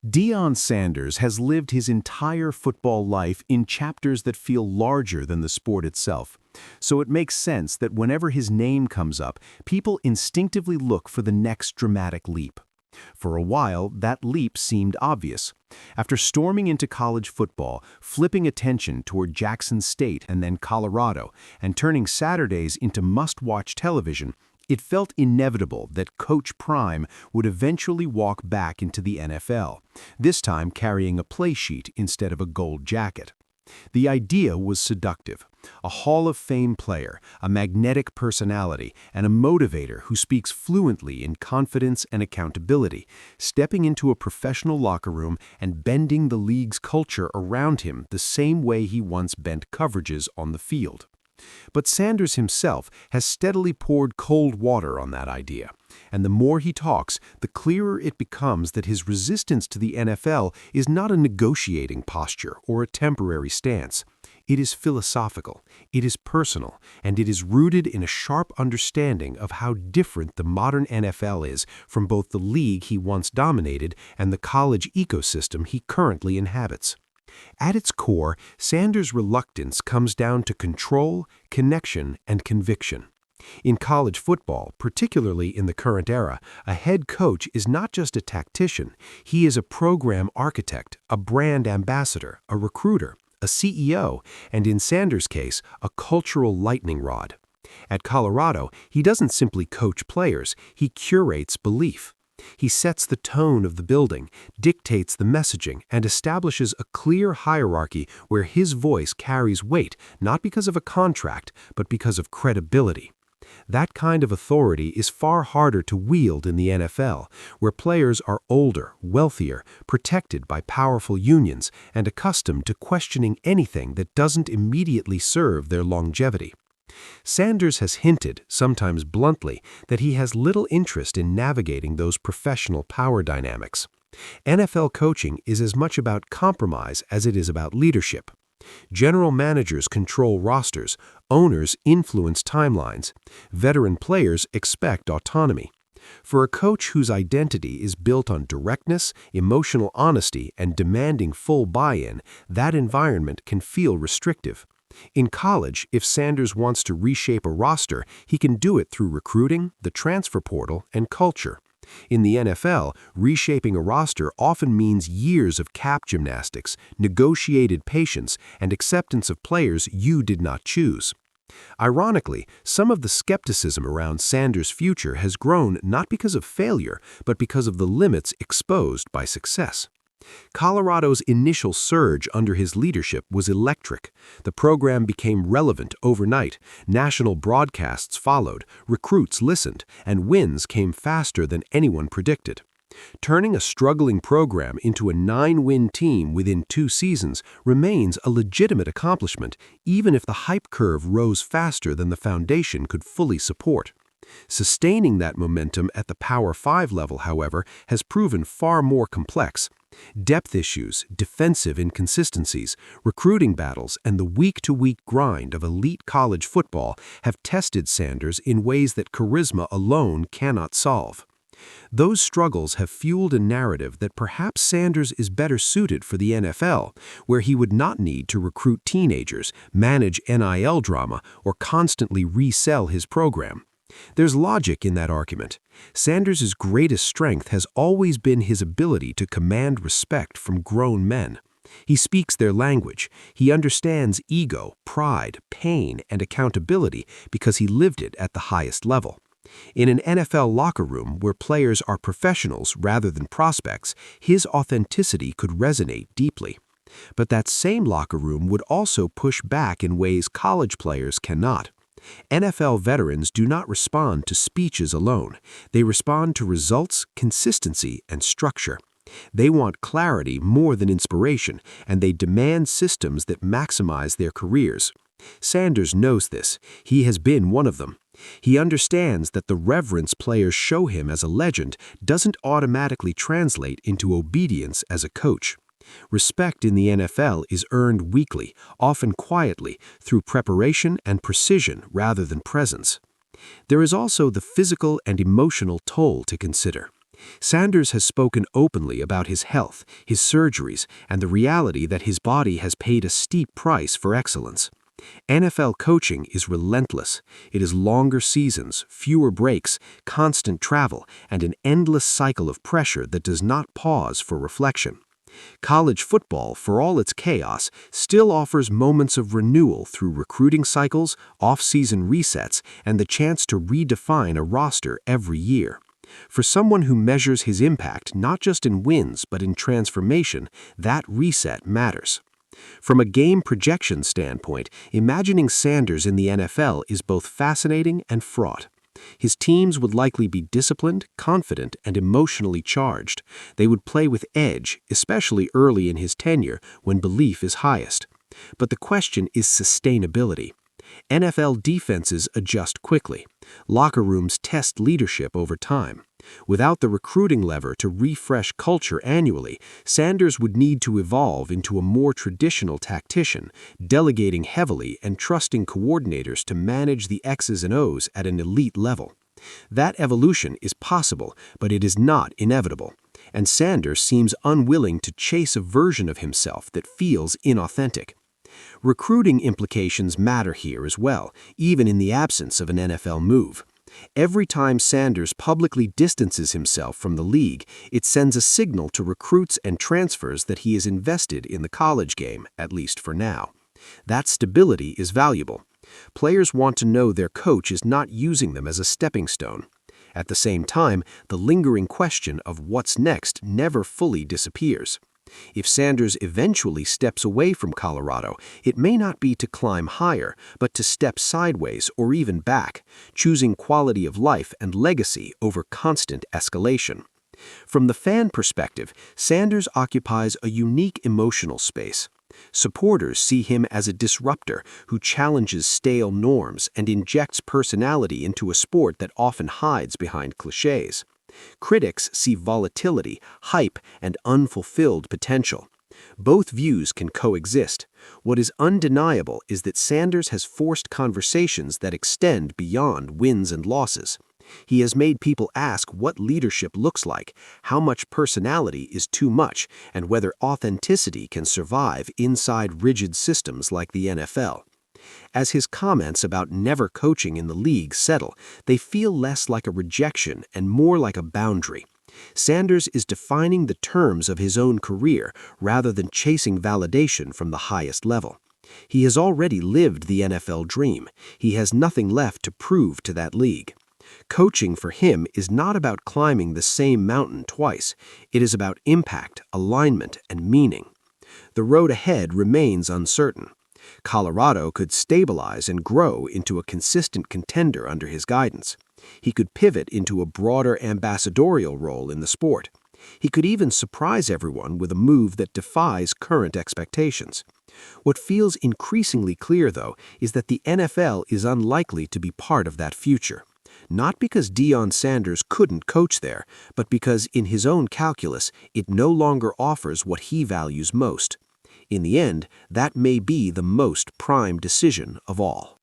Deion Sanders has lived his entire football life in chapters that feel larger than the sport itself. So it makes sense that whenever his name comes up, people instinctively look for the next dramatic leap. For a while, that leap seemed obvious. After storming into college football, flipping attention toward Jackson State and then Colorado, and turning Saturdays into must-watch television, it felt inevitable that Coach Prime would eventually walk back into the NFL, this time carrying a play sheet instead of a gold jacket. The idea was seductive. A Hall of Fame player, a magnetic personality, and a motivator who speaks fluently in confidence and accountability, stepping into a professional locker room and bending the league's culture around him the same way he once bent coverages on the field. But Sanders himself has steadily poured cold water on that idea. And the more he talks, the clearer it becomes that his resistance to the NFL is not a negotiating posture or a temporary stance. It is philosophical, it is personal, and it is rooted in a sharp understanding of how different the modern NFL is from both the league he once dominated and the college ecosystem he currently inhabits. At its core, Sanders' reluctance comes down to control, connection, and conviction. In college football, particularly in the current era, a head coach is not just a tactician, he is a program architect, a brand ambassador, a recruiter, a CEO, and in Sanders' case, a cultural lightning rod. At Colorado, he doesn't simply coach players, he curates belief. He sets the tone of the building, dictates the messaging, and establishes a clear hierarchy where his voice carries weight not because of a contract, but because of credibility. That kind of authority is far harder to wield in the NFL, where players are older, wealthier, protected by powerful unions, and accustomed to questioning anything that doesn't immediately serve their longevity. Sanders has hinted, sometimes bluntly, that he has little interest in navigating those professional power dynamics. NFL coaching is as much about compromise as it is about leadership. General managers control rosters, owners influence timelines, veteran players expect autonomy. For a coach whose identity is built on directness, emotional honesty, and demanding full buy-in, that environment can feel restrictive. In college, if Sanders wants to reshape a roster, he can do it through recruiting, the transfer portal, and culture. In the NFL, reshaping a roster often means years of cap gymnastics, negotiated patience, and acceptance of players you did not choose. Ironically, some of the skepticism around Sanders' future has grown not because of failure, but because of the limits exposed by success. Colorado's initial surge under his leadership was electric. The program became relevant overnight, national broadcasts followed, recruits listened, and wins came faster than anyone predicted. Turning a struggling program into a 9-win team within 2 seasons remains a legitimate accomplishment, even if the hype curve rose faster than the foundation could fully support. Sustaining that momentum at the Power 5 level, however, has proven far more complex. Depth issues, defensive inconsistencies, recruiting battles, and the week-to-week grind of elite college football have tested Sanders in ways that charisma alone cannot solve. Those struggles have fueled a narrative that perhaps Sanders is better suited for the NFL, where he would not need to recruit teenagers, manage NIL drama, or constantly resell his program. There's logic in that argument. Sanders' greatest strength has always been his ability to command respect from grown men. He speaks their language. He understands ego, pride, pain, and accountability because he lived it at the highest level. In an NFL locker room where players are professionals rather than prospects, his authenticity could resonate deeply. But that same locker room would also push back in ways college players cannot. NFL veterans do not respond to speeches alone. They respond to results, consistency, and structure. They want clarity more than inspiration, and they demand systems that maximize their careers. Sanders knows this. He has been one of them. He understands that the reverence players show him as a legend doesn't automatically translate into obedience as a coach. Respect in the NFL is earned weekly, often quietly, through preparation and precision rather than presence. There is also the physical and emotional toll to consider. Sanders has spoken openly about his health, his surgeries, and the reality that his body has paid a steep price for excellence. NFL coaching is relentless. It is longer seasons, fewer breaks, constant travel, and an endless cycle of pressure that does not pause for reflection. College football, for all its chaos, still offers moments of renewal through recruiting cycles, off-season resets, and the chance to redefine a roster every year. For someone who measures his impact not just in wins but in transformation, that reset matters. From a game projection standpoint, imagining Sanders in the NFL is both fascinating and fraught. His teams would likely be disciplined, confident, and emotionally charged. They would play with edge, especially early in his tenure when belief is highest. But the question is sustainability. NFL defenses adjust quickly. Locker rooms test leadership over time. Without the recruiting lever to refresh culture annually, Sanders would need to evolve into a more traditional tactician, delegating heavily and trusting coordinators to manage the X's and O's at an elite level. That evolution is possible, but it is not inevitable. And Sanders seems unwilling to chase a version of himself that feels inauthentic. Recruiting implications matter here as well, even in the absence of an NFL move. Every time Sanders publicly distances himself from the league, it sends a signal to recruits and transfers that he is invested in the college game, at least for now. That stability is valuable. Players want to know their coach is not using them as a stepping stone. At the same time, the lingering question of what's next never fully disappears. If Sanders eventually steps away from Colorado, it may not be to climb higher, but to step sideways or even back, choosing quality of life and legacy over constant escalation. From the fan perspective, Sanders occupies a unique emotional space. Supporters see him as a disruptor who challenges stale norms and injects personality into a sport that often hides behind cliches. Critics see volatility, hype, and unfulfilled potential. Both views can coexist. What is undeniable is that Sanders has forced conversations that extend beyond wins and losses. He has made people ask what leadership looks like, how much personality is too much, and whether authenticity can survive inside rigid systems like the NFL. As his comments about never coaching in the league settle, they feel less like a rejection and more like a boundary. Sanders is defining the terms of his own career rather than chasing validation from the highest level. He has already lived the NFL dream. He has nothing left to prove to that league. Coaching for him is not about climbing the same mountain twice. It is about impact, alignment, and meaning. The road ahead remains uncertain. Colorado could stabilize and grow into a consistent contender under his guidance. He could pivot into a broader ambassadorial role in the sport. He could even surprise everyone with a move that defies current expectations. What feels increasingly clear, though, is that the NFL is unlikely to be part of that future. Not because Deion Sanders couldn't coach there, but because in his own calculus, it no longer offers what he values most. In the end, that may be the most prime decision of all.